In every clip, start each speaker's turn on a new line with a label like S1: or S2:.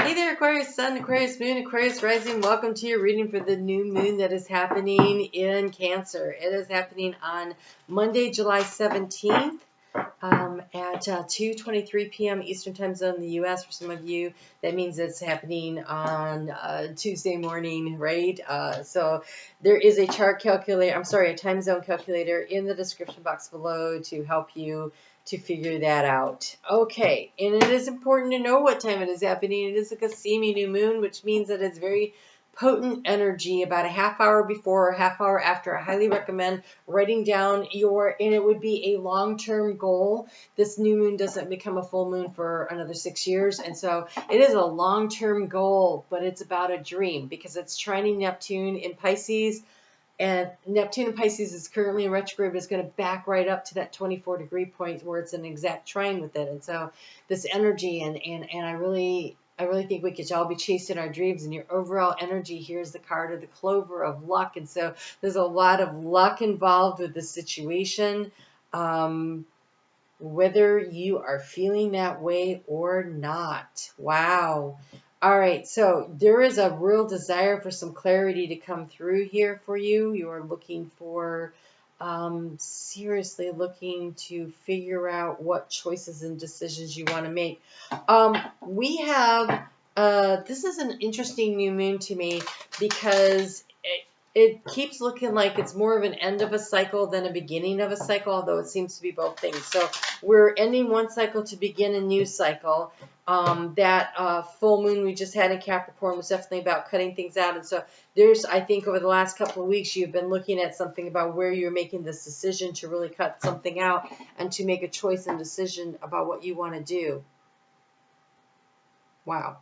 S1: Hey there, Aquarius Sun, Aquarius Moon, Aquarius Rising. Welcome to your reading for the new moon that is happening in Cancer. It is happening on Monday, July 17th at 2:23 p.m. Eastern Time Zone in the U.S. For some of you, that means it's happening on Tuesday morning, right? So there is a chart calculator, a time zone calculator in the description box below to help you to figure that out. Okay, and it is important to know what time it is happening. It is like a semi-new moon, which means that it's very potent energy about a half hour before or half hour after. I highly recommend writing down and it would be a long-term goal. This new moon doesn't become a full moon for another 6 years, and so it is a long-term goal, but it's about a dream because it's trining Neptune in Pisces. And Neptune in Pisces is currently in retrograde, but it's going to back right up to that 24-degree point where it's an exact trine with it. And so this energy, and I really think we could all be chasing our dreams. And your overall energy here is the card of the clover of luck. And so there's a lot of luck involved with the situation, whether you are feeling that way or not. Wow. All right, so there is a real desire for some clarity to come through here for you. You are looking for, seriously looking to figure out what choices and decisions you want to make. We have, this is an interesting new moon to me because it keeps looking like it's more of an end of a cycle than a beginning of a cycle, although it seems to be both things. So we're ending one cycle to begin a new cycle. That full moon we just had in Capricorn was definitely about cutting things out. And so there's, I think over the last couple of weeks, you've been looking at something about where you're making this decision to really cut something out and to make a choice and decision about what you want to do. Wow.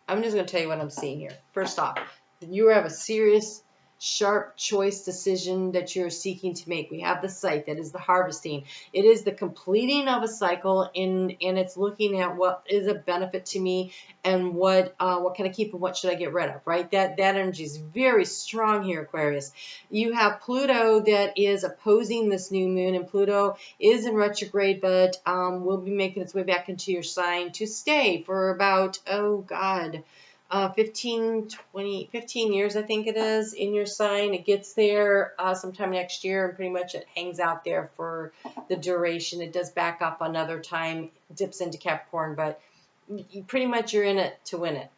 S1: I'm just going to tell you what I'm seeing here. First off, you have a serious, sharp choice decision that you're seeking to make. We have the sight, that is the harvesting. It is the completing of a cycle, and it's looking at what is a benefit to me and what can I keep and what should I get rid of, right? That energy is very strong here, Aquarius. You have Pluto that is opposing this new moon, and Pluto is in retrograde, but will be making its way back into your sign to stay for about, 15 years, I think it is, in your sign. It gets there sometime next year, and pretty much it hangs out there for the duration. It does back up another time, dips into Capricorn, but pretty much you're in it to win it.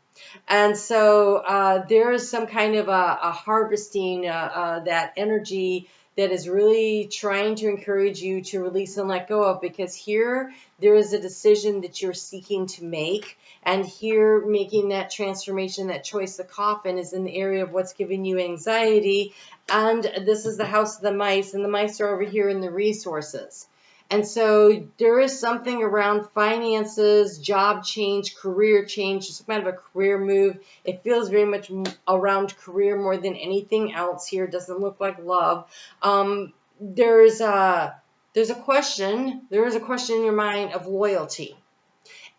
S1: And so there is some kind of a harvesting that energy that is really trying to encourage you to release and let go of, because here there is a decision that you're seeking to make, and here making that transformation, that choice, the coffin is in the area of what's giving you anxiety, and this is the house of the mice, and the mice are over here in the resources. And so there is something around finances, job change, career change, just kind of a career move. It feels very much around career more than anything else here. It doesn't look like love. There's a question. There is a question in your mind of loyalty.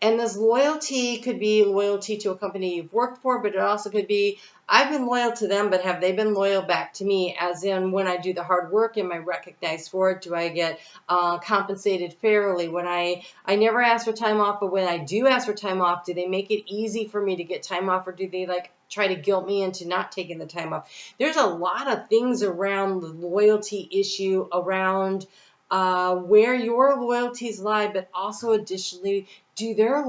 S1: And this loyalty could be loyalty to a company you've worked for, but it also could be, I've been loyal to them, but have they been loyal back to me? As in, when I do the hard work, am I recognized for it? Do I get compensated fairly? When I never ask for time off, but when I do ask for time off, do they make it easy for me to get time off, or do they try to guilt me into not taking the time off? There's a lot of things around the loyalty issue, around where your loyalties lie, but also additionally, does their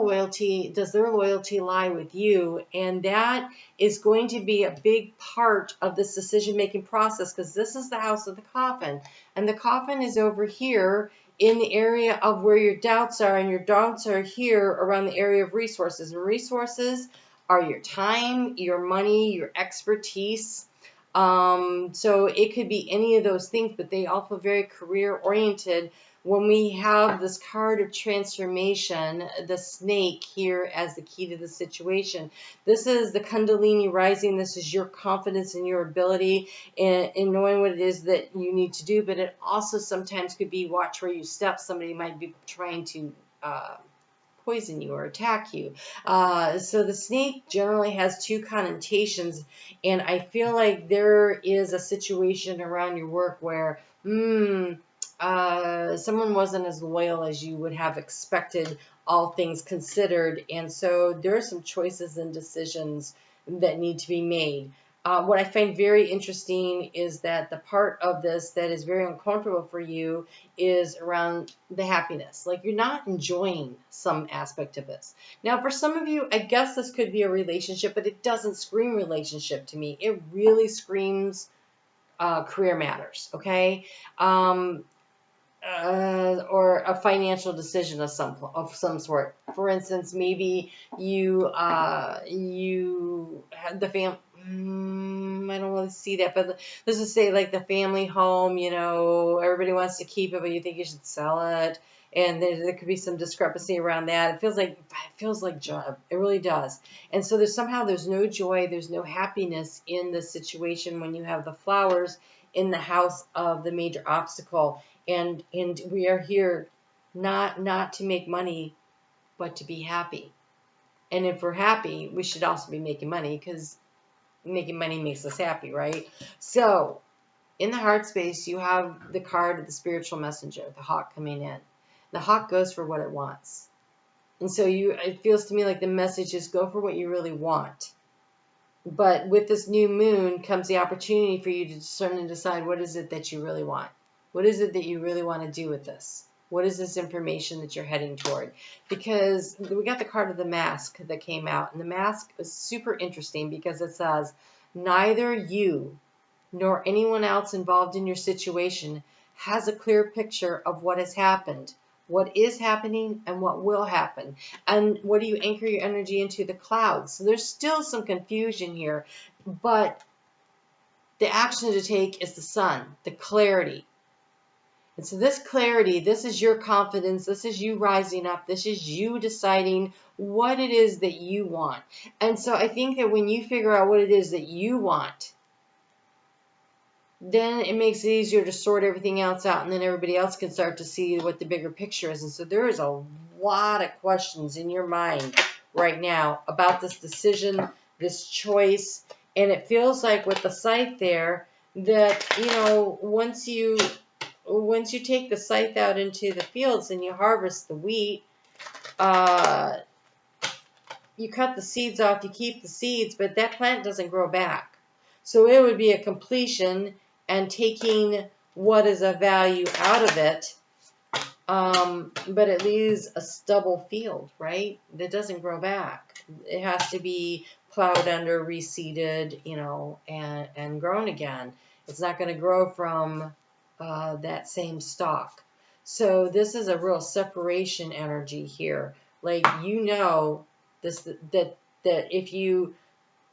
S1: loyalty lie with you? And that is going to be a big part of this decision-making process, because this is the house of the coffin, and the coffin is over here in the area of where your doubts are, and your doubts are here around the area of resources, and resources are your time, your money, your expertise. So it could be any of those things, but they all feel very career oriented. When we have this card of transformation, the snake here as the key to the situation, this is the Kundalini rising. This is your confidence in your ability in knowing what it is that you need to do, but it also sometimes could be watch where you step. Somebody might be trying to poison you or attack you. So the snake generally has two connotations, and I feel like there is a situation around your work where someone wasn't as loyal as you would have expected all things considered. And so there are some choices and decisions that need to be made. What I find very interesting is that the part of this that is very uncomfortable for you is around the happiness. Like you're not enjoying some aspect of this. Now, for some of you, I guess this could be a relationship, but it doesn't scream relationship to me. It really screams career matters, okay? Or a financial decision of some sort. For instance, maybe you had the family. I don't really see that, but let's just say like the family home. Everybody wants to keep it, but you think you should sell it, and there could be some discrepancy around that. It feels like job. It really does. And so there's no joy, there's no happiness in the situation when you have the flowers in the house of the major obstacle. And we are here not to make money, but to be happy. And if we're happy, we should also be making money, because making money makes us happy, right? So in the heart space, you have the card of the spiritual messenger, the hawk coming in. The hawk goes for what it wants. And so it feels to me like the message is go for what you really want. But with this new moon comes the opportunity for you to discern and decide, what is it that you really want? What is it that you really want to do with this? What is this information that you're heading toward? Because we got the card of the mask that came out. And the mask is super interesting because it says, neither you nor anyone else involved in your situation has a clear picture of what has happened, what is happening, and what will happen. And what do you anchor your energy into? The clouds. So there's still some confusion here, but the action to take is the sun, the clarity. And so this clarity, this is your confidence, this is you rising up, this is you deciding what it is that you want. And so I think that when you figure out what it is that you want, then it makes it easier to sort everything else out, and then everybody else can start to see what the bigger picture is. And so there is a lot of questions in your mind right now about this decision, this choice, and it feels like with the scythe there that, once you take the scythe out into the fields and you harvest the wheat, you cut the seeds off, you keep the seeds, but that plant doesn't grow back. So it would be a completion and taking what is of value out of it, but it leaves a stubble field, right? That doesn't grow back. It has to be plowed under, reseeded, and grown again. It's not going to grow from that same stalk. So this is a real separation energy here. Like, that if you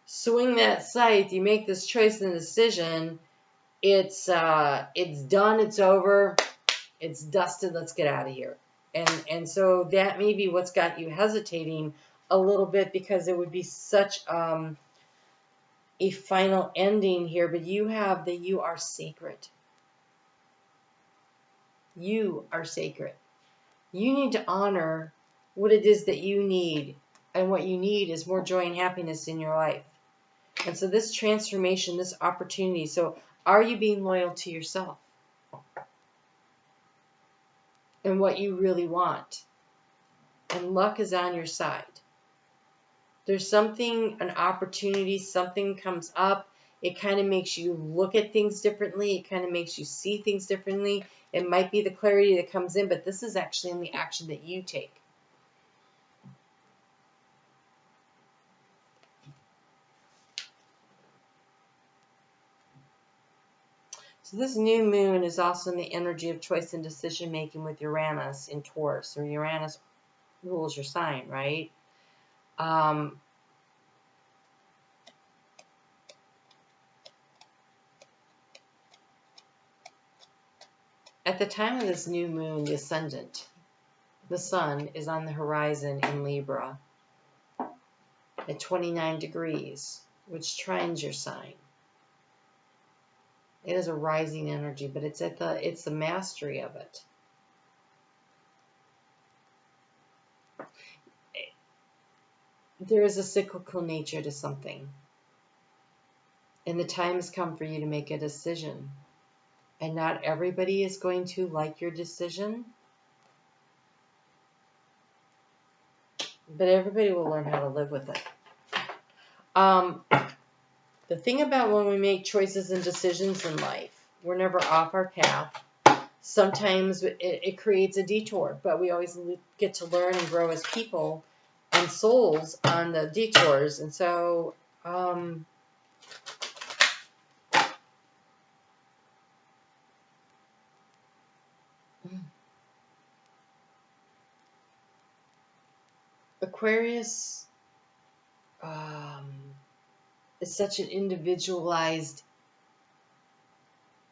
S1: swing that scythe, you make this choice and decision, it's done, it's over, it's dusted, let's get out of here. And so that may be what's got you hesitating a little bit, because it would be such a final ending here. But you have that you are sacred. You are sacred. You need to honor what it is that you need. And what you need is more joy and happiness in your life. And so this transformation, this opportunity, so are you being loyal to yourself and what you really want? And luck is on your side. There's something, an opportunity, something comes up. It kind of makes you look at things differently. It kind of makes you see things differently. It might be the clarity that comes in, but this is actually in the action that you take. So this new moon is also in the energy of choice and decision making with Uranus in Taurus. Or Uranus rules your sign, right? At the time of this new moon, the ascendant, the sun, is on the horizon in Libra at 29 degrees, which trines your sign. It is a rising energy, but it's the mastery of it. There is a cyclical nature to something. And the time has come for you to make a decision. And not everybody is going to like your decision. but everybody will learn how to live with it. The thing about when we make choices and decisions in life, we're never off our path. Sometimes it creates a detour, but we always get to learn and grow as people and souls on the detours. And so, Aquarius is such an individualized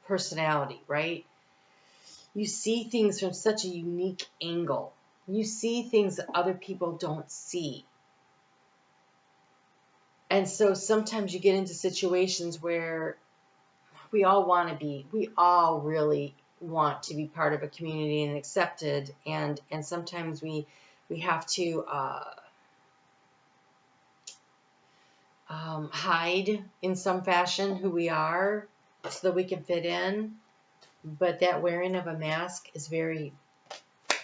S1: personality, right? You see things from such a unique angle. You see things that other people don't see. And so sometimes you get into situations where we all really want to be part of a community and accepted. And sometimes we have to hide in some fashion who we are so that we can fit in. But that wearing of a mask is very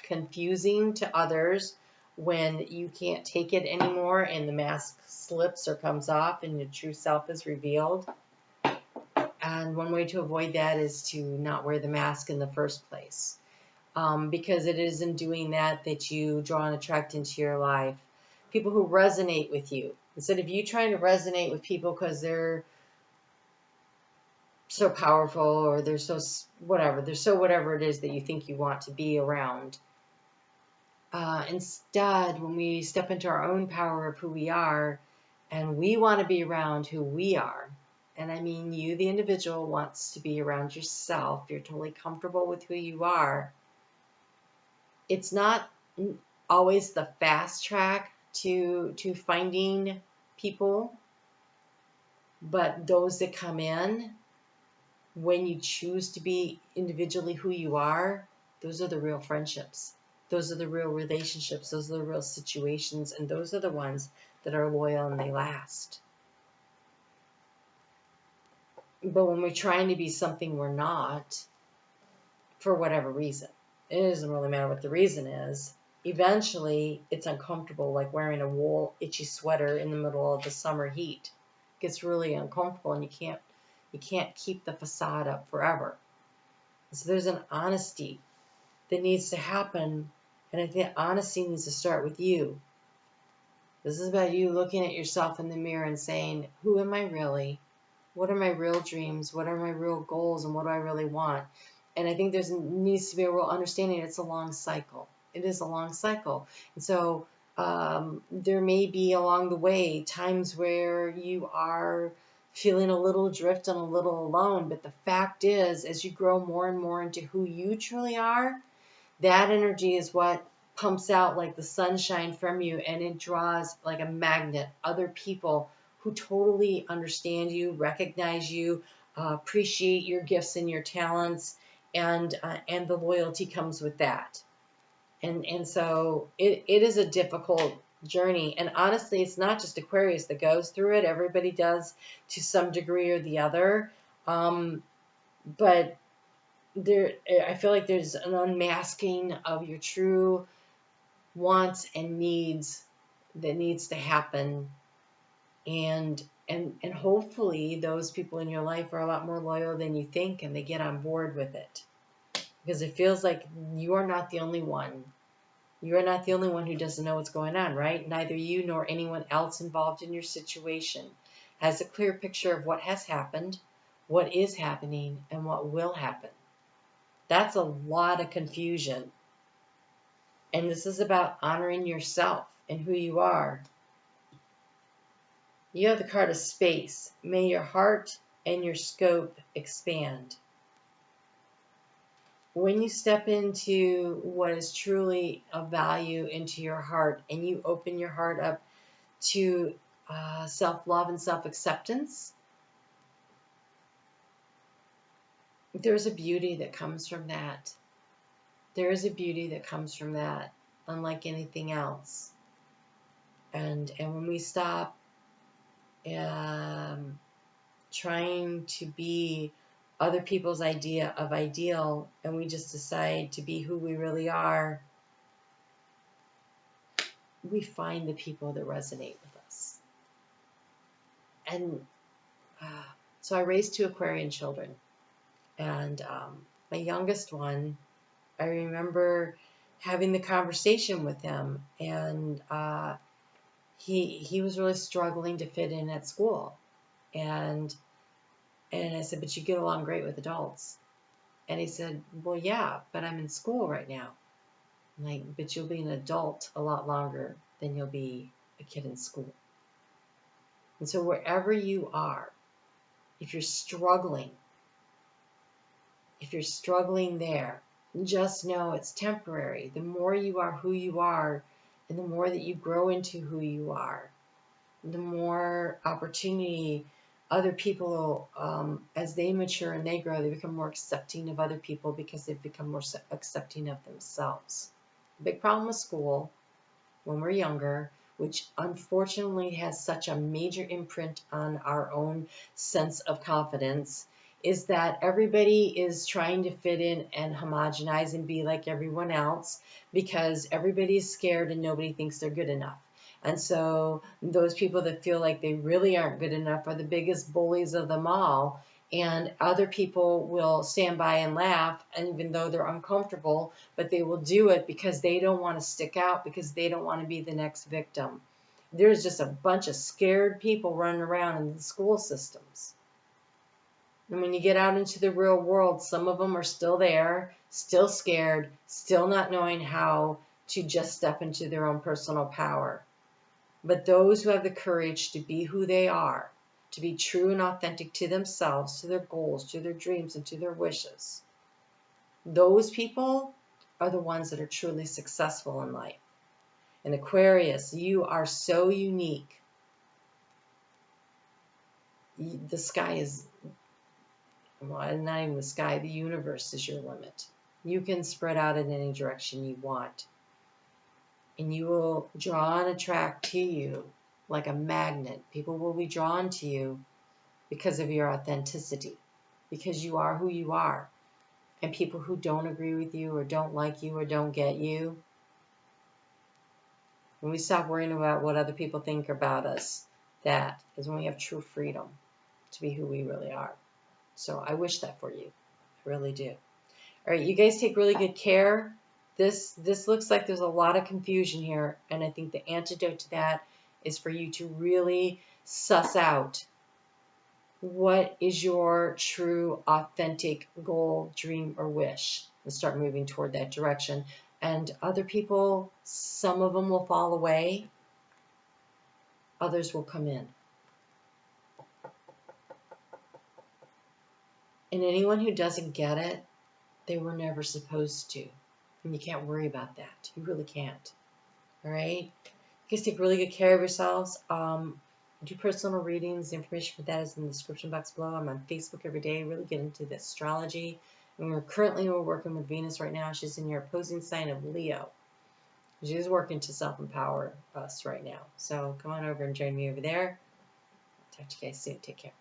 S1: confusing to others when you can't take it anymore and the mask slips or comes off and your true self is revealed. And one way to avoid that is to not wear the mask in the first place. Because it is in doing that you draw and attract into your life people who resonate with you. Instead of you trying to resonate with people because they're so powerful or they're so whatever it is that you think you want to be around. Instead, when we step into our own power of who we are and we want to be around who we are, and I mean you, the individual, wants to be around yourself, you're totally comfortable with who you are, it's not always the fast track to finding people, but those that come in when you choose to be individually who you are, those are the real friendships. Those are the real relationships. Those are the real situations. And those are the ones that are loyal and they last. But when we're trying to be something we're not, for whatever reason, it doesn't really matter what the reason is, eventually it's uncomfortable, like wearing a wool, itchy sweater in the middle of the summer heat. It gets really uncomfortable and you can't keep the facade up forever. So there's an honesty that needs to happen, and I think honesty needs to start with you. This is about you looking at yourself in the mirror and saying, who am I really? What are my real dreams? What are my real goals? And what do I really want? And I think there needs to be a real understanding it's a long cycle. It is a long cycle. And so there may be along the way times where you are feeling a little adrift and a little alone. But the fact is, as you grow more and more into who you truly are, that energy is what pumps out like the sunshine from you, and it draws like a magnet other people who totally understand you, recognize you, appreciate your gifts and your talents, and the loyalty comes with that. And so it is a difficult journey. And honestly, it's not just Aquarius that goes through it. Everybody does to some degree or the other. But I feel like there's an unmasking of your true wants and needs that needs to happen. And hopefully those people in your life are a lot more loyal than you think, and they get on board with it. Because it feels like you are not the only one. You are not the only one who doesn't know what's going on, right? Neither you nor anyone else involved in your situation has a clear picture of what has happened, what is happening, and what will happen. That's a lot of confusion. And this is about honoring yourself and who you are. You have the card of space. May your heart and your scope expand. When you step into what is truly of value into your heart and you open your heart up to self-love and self-acceptance, there's a beauty that comes from that. There is a beauty that comes from that, unlike anything else. And when we stop trying to be other people's idea of ideal, and we just decide to be who we really are, we find the people that resonate with us. And so I raised 2 Aquarian children. And my youngest one, I remember having the conversation with him, and he was really struggling to fit in at school. And I said, but you get along great with adults. And he said, well, yeah, but I'm in school right now. I'm like, but you'll be an adult a lot longer than you'll be a kid in school. And so wherever you are, if you're struggling there, just know it's temporary. The more you are who you are, and the more that you grow into who you are, the more opportunity other people, as they mature and they grow, they become more accepting of other people because they've become more accepting of themselves. The big problem with school when we're younger, which unfortunately has such a major imprint on our own sense of confidence, is that everybody is trying to fit in and homogenize and be like everyone else because everybody is scared and nobody thinks they're good enough. And so those people that feel like they really aren't good enough are the biggest bullies of them all. And other people will stand by and laugh, and even though they're uncomfortable, but they will do it because they don't want to stick out, because they don't want to be the next victim. There's just a bunch of scared people running around in the school systems. And when you get out into the real world, some of them are still there, still scared, still not knowing how to just step into their own personal power. But those who have the courage to be who they are, to be true and authentic to themselves, to their goals, to their dreams, and to their wishes, those people are the ones that are truly successful in life. And Aquarius, you are so unique. The sky is, well, not even the sky, the universe is your limit. You can spread out in any direction you want. And you will draw and attract to you like a magnet. People will be drawn to you because of your authenticity, because you are who you are. And people who don't agree with you or don't like you or don't get you, when we stop worrying about what other people think about us, that is when we have true freedom to be who we really are. So I wish that for you. I really do. All right, you guys take really good care. This looks like there's a lot of confusion here, and I think the antidote to that is for you to really suss out what is your true, authentic goal, dream, or wish, and start moving toward that direction. And other people, some of them will fall away, others will come in. And anyone who doesn't get it, they were never supposed to. And you can't worry about that. You really can't. All right? You guys take really good care of yourselves. I do personal readings. The information for that is in the description box below. I'm on Facebook every day. Really get into the astrology. And we're working with Venus right now. She's in your opposing sign of Leo. She's working to self-empower us right now. So come on over and join me over there. Talk to you guys soon. Take care.